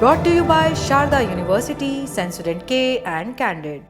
Brought to you by Sharda University, Sensodyne K and Candid.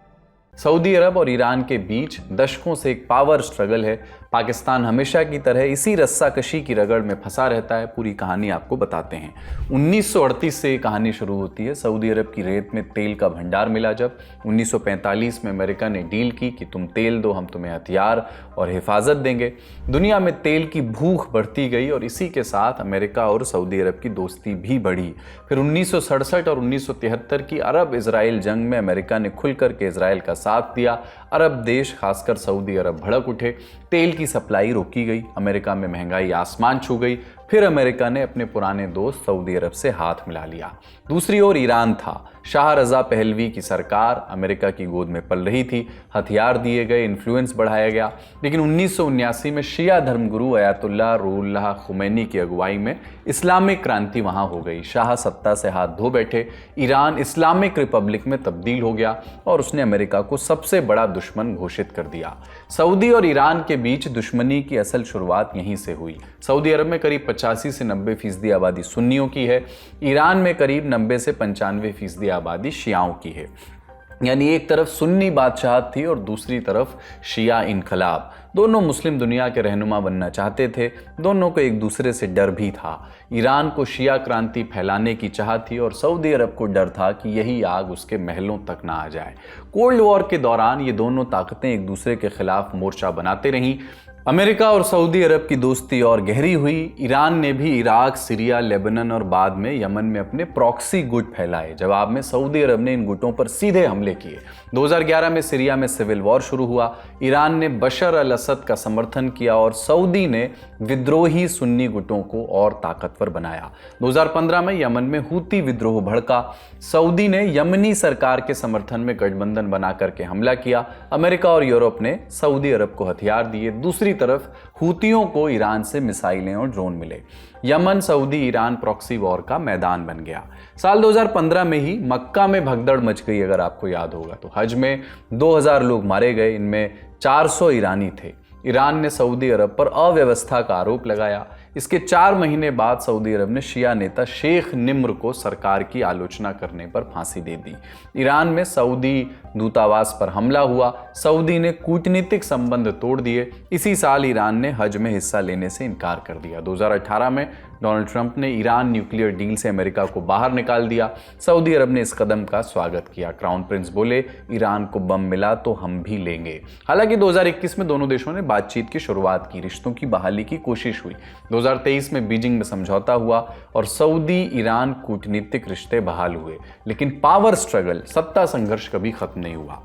Saudi Arab और Iran के बीच दशकों से एक पावर स्ट्रगल है। पाकिस्तान हमेशा की तरह इसी रस्साकशी की रगड़ में फंसा रहता है। पूरी कहानी आपको बताते हैं। 1938 से ये कहानी शुरू होती है। सऊदी अरब की रेत में तेल का भंडार मिला जब 1945 में अमेरिका ने डील की कि तुम तेल दो, हम तुम्हें हथियार और हिफाजत देंगे। दुनिया में तेल की भूख बढ़ती गई और इसी के साथ अमेरिका और सऊदी अरब की दोस्ती भी बढ़ी। फिर 1967 और 1973 की अरब इजराइल जंग में अमेरिका ने खुल करके इजराइल का साथ दिया। अरब देश खासकर सऊदी अरब भड़क उठे। तेल की सप्लाई रोकी गई। अमेरिका में महंगाई आसमान छू गई। फिर अमेरिका ने अपने पुराने दोस्त सऊदी अरब से हाथ मिला लिया। दूसरी ओर ईरान था। शाह रजा पहलवी की सरकार अमेरिका की गोद में पल रही थी। हथियार दिए गए, इन्फ्लुएंस बढ़ाया गया। लेकिन 1979 में शिया धर्मगुरु अयातुल्लाह रूहुल्लाह खुमैनी की अगुवाई में इस्लामिक क्रांति वहां हो गई। शाह सत्ता से हाथ धो बैठे। ईरान इस्लामिक रिपब्लिक में तब्दील हो गया और उसने अमेरिका को सबसे बड़ा दुश्मन घोषित कर दिया। सऊदी और ईरान के बीच दुश्मनी की असल शुरुआत यहीं से हुई। सऊदी अरब में करीब 85 से 90% आबादी सुन्नियों की है। ईरान में करीब 90 से 95% आबादी शियाओं की है। यानी एक तरफ सुन्नी बादशाहत थी और दूसरी तरफ शिया इनकलाब। दोनों मुस्लिम दुनिया के रहनुमा बनना चाहते थे। दोनों को एक दूसरे से डर भी था। ईरान को शिया क्रांति फैलाने की चाह थी और सऊदी अरब को डर था कि यही आग उसके महलों तक ना आ जाए। कोल्ड वॉर के दौरान ये दोनों ताकतें एक दूसरे के खिलाफ मोर्चा बनाते रहीं। अमेरिका और सऊदी अरब की दोस्ती और गहरी हुई। ईरान ने भी इराक, सीरिया, लेबनान और बाद में यमन में अपने प्रॉक्सी गुट फैलाए। जवाब में सऊदी अरब ने इन गुटों पर सीधे हमले किए। 2011 में सीरिया में सिविल वॉर शुरू हुआ। ईरान ने बशर अल असद का समर्थन किया और सऊदी ने विद्रोही सुन्नी गुटों को और ताकतवर बनाया। 2015 में यमन में हूती विद्रोह भड़का। सऊदी ने यमनी सरकार के समर्थन में गठबंधन बना करके हमला किया। अमेरिका और यूरोप ने सऊदी अरब को हथियार दिए। दूसरी तरफ हूतियों को ईरान से मिसाइलें और ड्रोन मिले। Yemen Saudi Iran proxy war का मैदान बन गया। साल 2015 में ही मक्का में भगदड़ मच गई, अगर आपको याद होगा तो। हज में 2000 लोग मारे गए, इनमें 400 ईरानी थे। ईरान ने सऊदी अरब पर अव्यवस्था का आरोप लगाया। इसके 4 महीने बाद सऊदी अरब ने शिया नेता शेख निम्र को सरकार की आलोचना करने पर फांसी दे दी। ईरान में सऊदी दूतावास पर हमला हुआ। सऊदी ने कूटनीतिक संबंध तोड़ दिए। इसी साल ईरान ने हज में हिस्सा लेने से इनकार कर दिया। 2018 में डोनाल्ड ट्रंप ने ईरान न्यूक्लियर डील से अमेरिका को बाहर निकाल दिया। सऊदी अरब ने इस कदम का स्वागत किया। क्राउन प्रिंस बोले, ईरान को बम मिला तो हम भी लेंगे। हालांकि 2021 में दोनों देशों ने बातचीत की शुरुआत की। रिश्तों की बहाली की कोशिश हुई। 2023 में बीजिंग में समझौता हुआ और सऊदी ईरान कूटनीतिक रिश्ते बहाल हुए। लेकिन पावर स्ट्रगल, सत्ता संघर्ष कभी खत्म नहीं हुआ।